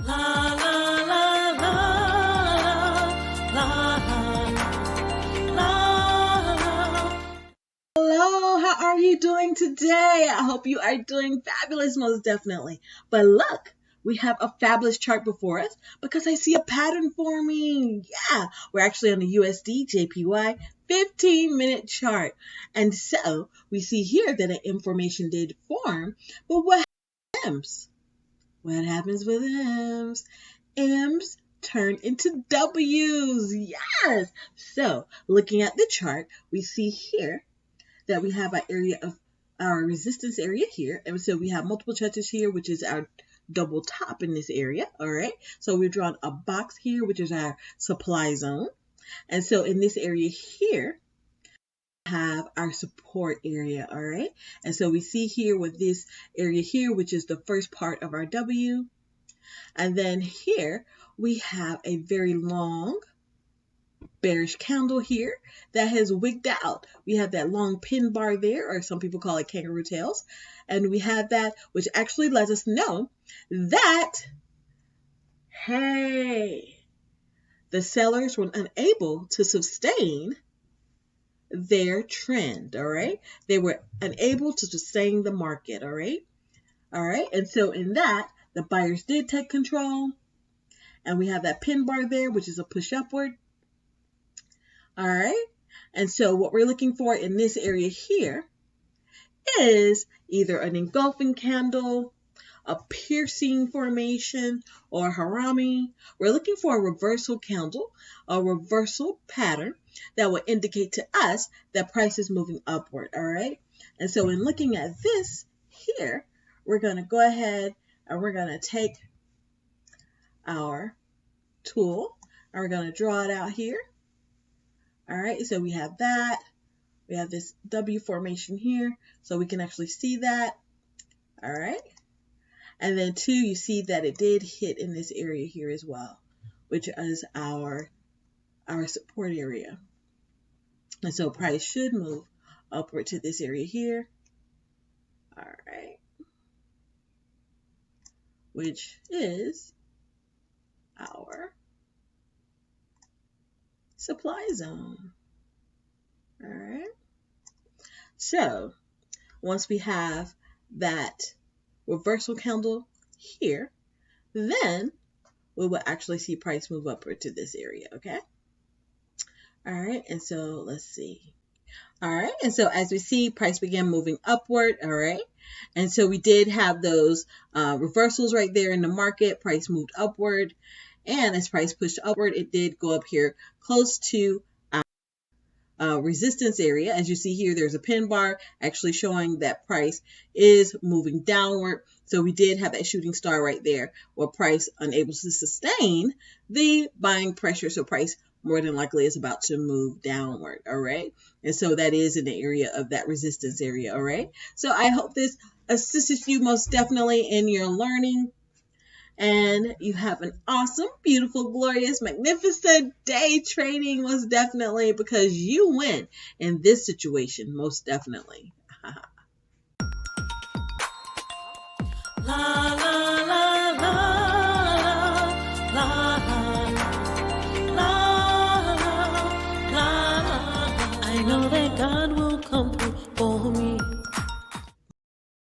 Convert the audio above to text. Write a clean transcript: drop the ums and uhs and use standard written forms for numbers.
La la la la la la. Hello, how are you doing today? I hope you are doing fabulous, most definitely. But look, we have a fabulous chart before us because I see a pattern forming. Yeah, we're actually on the USD JPY 15-minute chart. And so we see here that an information did form, but what happens? What happens with M's? M's turn into W's. Yes. So looking at the chart, we see here that we have our area of our resistance area here. And so we have multiple touches here, which is our double top in this area. All right. So we've drawn a box here, which is our supply zone. And so in this area here, have our support area. All right. And so we see here with this area here, which is the first part of our W. And then here we have a very long bearish candle here that has wigged out. We have that long pin bar there, or some people call it kangaroo tails. And we have that, which actually lets us know that, hey, the sellers were unable to sustain their trend, all right? They were unable to sustain the market, all right? All right, and so in that, the buyers did take control, and we have that pin bar there, which is a push upward. All right, and so what we're looking for in this area here is either an engulfing candle, a piercing formation, or harami. We're looking for a reversal candle, a reversal pattern that will indicate to us that price is moving upward, all right? And so in looking at this here, we're going to go ahead and we're going to take our tool and we're going to draw it out here. All right, so we have that. We have this W formation here, so we can actually see that. All right. And then two, you see that it did hit in this area here as well, which is our support area. And so price should move upward to this area here. All right. Which is our supply zone. All right. So once we have that reversal candle here, then we will actually see price move upward to this area. Okay. All right. And so let's see. All right. And so as we see, price began moving upward. All right. And so we did have those reversals right there in the market. Price moved upward. And as price pushed upward, it did go up here close to our resistance area. As you see here, there's a pin bar actually showing that price is moving downward. So we did have that shooting star right there where price unable to sustain the buying pressure. So price more than likely is about to move downward. All right. And so that is in the area of that resistance area. All right. So I hope this assists you most definitely in your learning. And you have an awesome, beautiful, glorious, magnificent day trading, most definitely, because you win in this situation, most definitely.